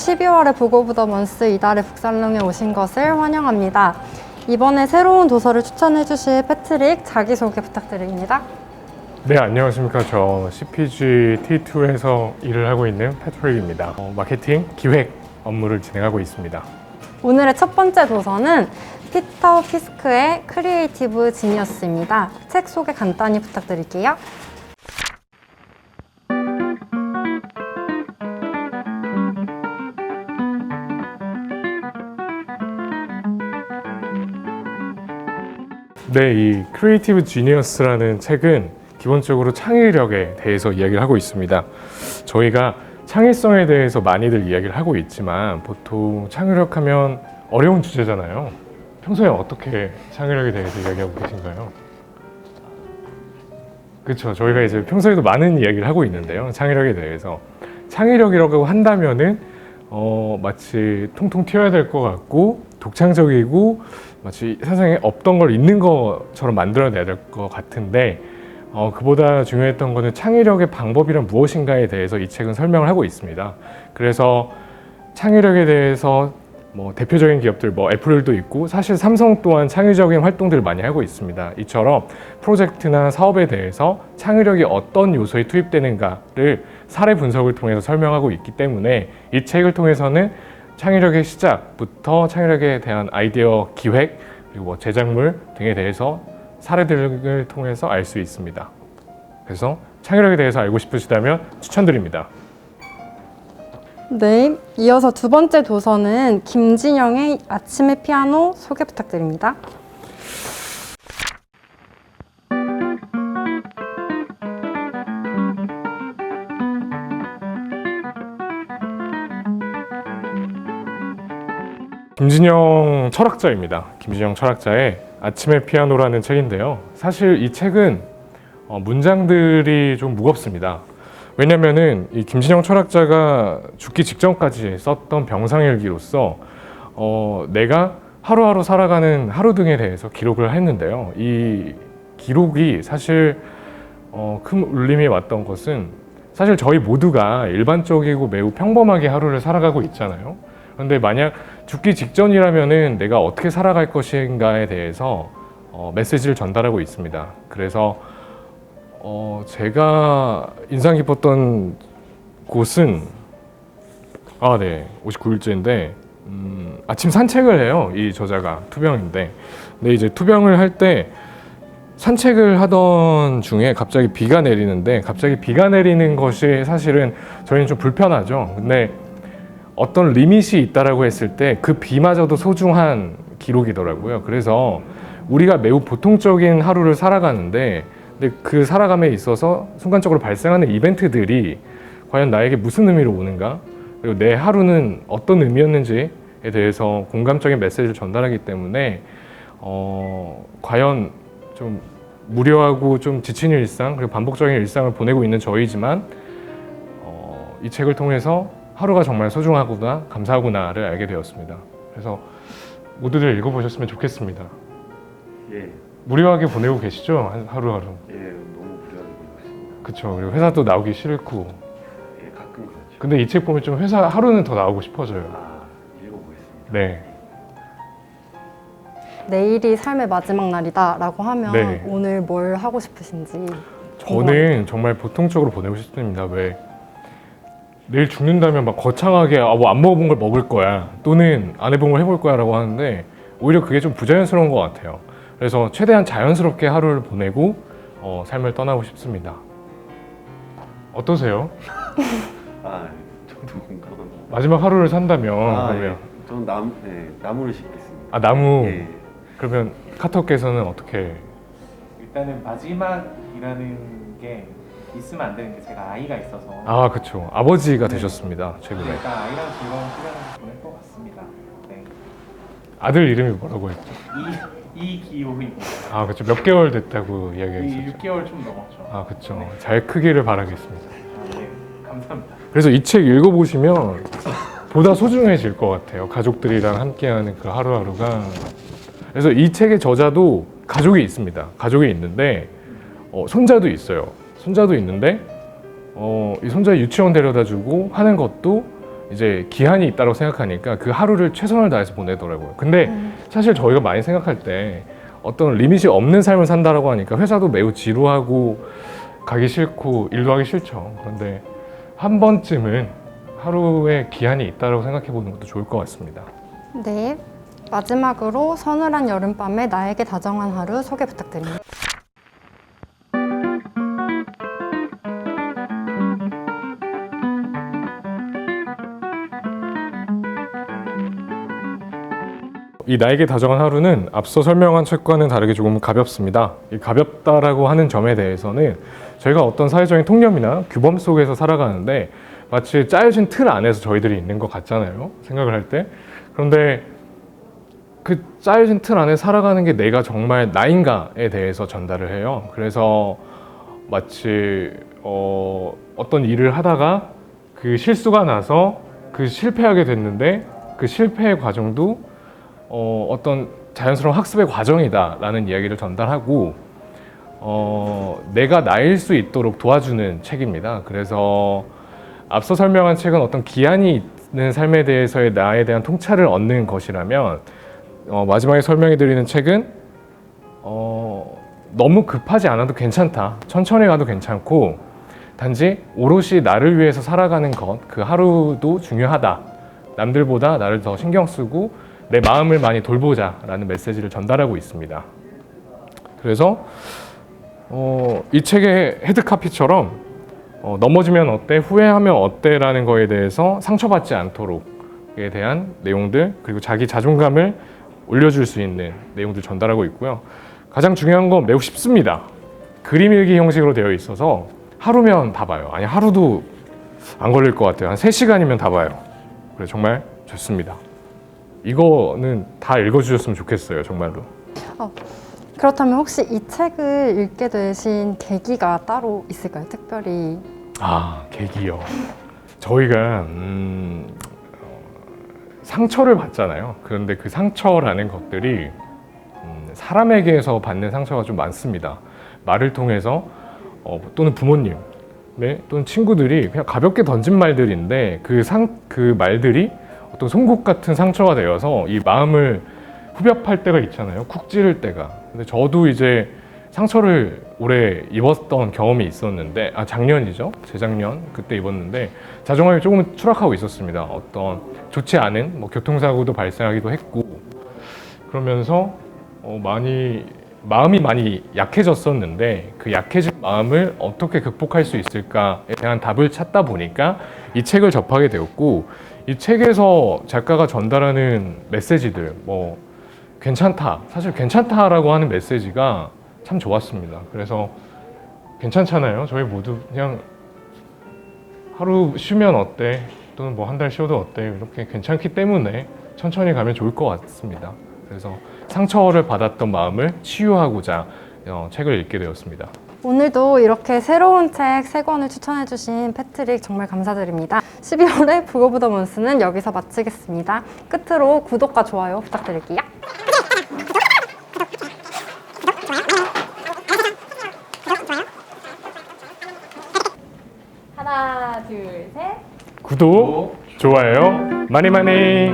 12월의 북 오브 더 먼스 이달의 북살롱에 오신 것을 환영합니다. 이번에 새로운 도서를 추천해 주실 패트릭 자기소개 부탁드립니다. 네, 안녕하십니까. 저 CPG T2에서 일을 하고 있는 패트릭입니다. 마케팅, 기획 업무를 진행하고 있습니다. 오늘의 첫 번째 도서는 피터 피스크의 크리에이티브 지니어스입니다. 책 소개 간단히 부탁드릴게요. 네, 이 크리에이티브 지니어스라는 책은 기본적으로 창의력에 대해서 이야기를 하고 있습니다. 저희가 창의성에 대해서 많이들 이야기를 하고 있지만 보통 창의력 하면 어려운 주제잖아요. 평소에 어떻게 창의력에 대해서 이야기하고 계신가요? 그렇죠. 저희가 이제 평소에도 많은 이야기를 하고 있는데요. 창의력에 대해서. 창의력이라고 한다면은 마치 통통 튀어야 될 것 같고 독창적이고 마치 세상에 없던 걸 있는 것처럼 만들어내야 될 것 같은데 그보다 중요했던 것은 창의력의 방법이란 무엇인가에 대해서 이 책은 설명을 하고 있습니다. 그래서 창의력에 대해서 대표적인 기업들 애플도 있고 사실 삼성 또한 창의적인 활동들을 많이 하고 있습니다. 이처럼 프로젝트나 사업에 대해서 창의력이 어떤 요소에 투입되는가를 사례 분석을 통해서 설명하고 있기 때문에 이 책을 통해서는 창의력의 시작부터 창의력에 대한 아이디어 기획 그리고 제작물 등에 대해서 사례들을 통해서 알 수 있습니다. 그래서 창의력에 대해서 알고 싶으시다면 추천드립니다. 네, 이어서 두 번째 도서는 김진영의 아침의 피아노 소개 부탁드립니다. 김진영 철학자입니다. 김진영 철학자의 아침의 피아노라는 책인데요. 사실 이 책은 문장들이 좀 무겁습니다. 왜냐면은 이 김진영 철학자가 죽기 직전까지 썼던 병상일기로서 내가 하루하루 살아가는 하루 등에 대해서 기록을 했는데요. 이 기록이 사실 큰 울림이 왔던 것은 사실 저희 모두가 일반적이고 매우 평범하게 하루를 살아가고 있잖아요. 그런데 만약 죽기 직전이라면은 내가 어떻게 살아갈 것인가에 대해서 메시지를 전달하고 있습니다. 그래서 제가 인상 깊었던 곳은 59일째인데 아침 산책을 해요. 이 저자가 투병인데 근데 이제 투병을 할 때 산책을 하던 중에 갑자기 비가 내리는데 갑자기 비가 내리는 것이 사실은 저희는 좀 불편하죠. 근데 어떤 리밋이 있다라고 했을 때 그 비마저도 소중한 기록이더라고요. 그래서 우리가 매우 보통적인 하루를 살아가는데 근데 그 살아감에 있어서 순간적으로 발생하는 이벤트들이 과연 나에게 무슨 의미로 오는가? 그리고 내 하루는 어떤 의미였는지에 대해서 공감적인 메시지를 전달하기 때문에 과연 좀 무료하고 좀 지친 일상 그리고 반복적인 일상을 보내고 있는 저희지만 이 책을 통해서 하루가 정말 소중하구나 감사하구나를 알게 되었습니다. 그래서 모두들 읽어보셨으면 좋겠습니다. 예. 무료하게 보내고 계시죠? 하루하루. 예, 너무 무료하게 보고 있습니다. 그쵸. 그리고 회사도 나오기 싫고. 예, 가끔 그렇죠. 근데 이 책 보면 좀 회사 하루는 더 나오고 싶어져요. 읽어보겠습니다. 네. 내일이 삶의 마지막 날이다라고 하면 네. 오늘 뭘 하고 싶으신지. 저는 정말 보통적으로 보내고 싶습니다. 왜? 내일 죽는다면 막 거창하게 안 먹어본 걸 먹을 거야 또는 안 해본 걸 해볼 거야 라고 하는데 오히려 그게 좀 부자연스러운 것 같아요. 그래서 최대한 자연스럽게 하루를 보내고 삶을 떠나고 싶습니다. 어떠세요? 저도 공감합니다. 마지막 하루를 산다면 그러면 예. 저는 나무를 심겠습니다. 나무. 예. 그러면 카톡께서는 어떻게? 일단은 마지막이라는 게 있으면 안 되는 게 제가 아이가 있어서 그쵸. 아버지가 되셨습니다. 최근에. 일단 아이랑 즐거운 시간을 보낼 것 같습니다. 네. 아들 이름이 뭐라고 했죠? 이기호입니다. 그쵸. 몇 개월 됐다고 이야기했었죠. 6개월 좀 넘었죠. 그쵸. 네. 잘 크기를 바라겠습니다. 네, 감사합니다. 그래서 이 책 읽어보시면 보다 소중해질 것 같아요. 가족들이랑 함께하는 그 하루하루가. 그래서 이 책의 저자도 가족이 있습니다. 가족이 있는데 손자도 있어요. 손자도 있는데 이 손자 유치원 데려다주고 하는 것도 이제 기한이 있다고 생각하니까 그 하루를 최선을 다해서 보내더라고요. 근데 사실 저희가 많이 생각할 때 어떤 리밋이 없는 삶을 산다라고 하니까 회사도 매우 지루하고 가기 싫고 일도 하기 싫죠. 그런데 한 번쯤은 하루에 기한이 있다고 생각해 보는 것도 좋을 것 같습니다. 네. 마지막으로 서늘한 여름밤에 나에게 다정한 하루 소개 부탁드립니다. 이 나에게 다정한 하루는 앞서 설명한 책과는 다르게 조금 가볍습니다. 이 가볍다라고 하는 점에 대해서는 저희가 어떤 사회적인 통념이나 규범 속에서 살아가는데 마치 짜여진 틀 안에서 저희들이 있는 것 같잖아요. 생각을 할 때. 그런데 그 짜여진 틀 안에 살아가는 게 내가 정말 나인가에 대해서 전달을 해요. 그래서 마치 어떤 일을 하다가 그 실수가 나서 그 실패하게 됐는데 그 실패의 과정도 어떤 자연스러운 학습의 과정이다라는 이야기를 전달하고 내가 나일 수 있도록 도와주는 책입니다. 그래서 앞서 설명한 책은 어떤 기한이 있는 삶에 대해서의 나에 대한 통찰을 얻는 것이라면 마지막에 설명해드리는 책은 너무 급하지 않아도 괜찮다, 천천히 가도 괜찮고 단지 오롯이 나를 위해서 살아가는 것, 그 하루도 중요하다, 남들보다 나를 더 신경 쓰고 내 마음을 많이 돌보자라는 메시지를 전달하고 있습니다. 그래서 이 책의 헤드카피처럼 넘어지면 어때, 후회하면 어때라는 거에 대해서 상처받지 않도록에 대한 내용들, 그리고 자기 자존감을 올려줄 수 있는 내용들 전달하고 있고요. 가장 중요한 건 매우 쉽습니다. 그림 일기 형식으로 되어 있어서 하루면 다 봐요. 아니, 하루도 안 걸릴 것 같아요. 한 3시간이면 다 봐요. 그래서 정말 좋습니다. 이거는 다 읽어주셨으면 좋겠어요, 정말로. 그렇다면 혹시 이 책을 읽게 되신 계기가 따로 있을까요? 특별히. 계기요. 저희가 상처를 받잖아요. 그런데 그 상처라는 것들이 사람에게서 받는 상처가 좀 많습니다. 말을 통해서 또는 부모님, 또는 친구들이 그냥 가볍게 던진 말들인데 그 말들이 어떤 송곳 같은 상처가 되어서 이 마음을 후벼팔 때가 있잖아요. 쿡 찌를 때가. 근데 저도 이제 상처를 오래 입었던 경험이 있었는데, 작년이죠. 재작년 그때 입었는데 자존감이 조금 추락하고 있었습니다. 어떤 좋지 않은 교통사고도 발생하기도 했고, 그러면서 마음이 많이 약해졌었는데 그 약해진 마음을 어떻게 극복할 수 있을까에 대한 답을 찾다 보니까 이 책을 접하게 되었고, 이 책에서 작가가 전달하는 메시지들, 괜찮다, 사실 괜찮다라고 하는 메시지가 참 좋았습니다. 그래서 괜찮잖아요. 저희 모두 그냥 하루 쉬면 어때, 또는 한 달 쉬어도 어때, 이렇게 괜찮기 때문에 천천히 가면 좋을 것 같습니다. 그래서 상처를 받았던 마음을 치유하고자 책을 읽게 되었습니다. 오늘도 이렇게 새로운 책 3권을 추천해주신 패트릭 정말 감사드립니다. 12월의 북 오브 더 먼스는 여기서 마치겠습니다. 끝으로 구독과 좋아요 부탁드릴게요. 하나, 둘, 셋. 구독, 좋아요 많이 많이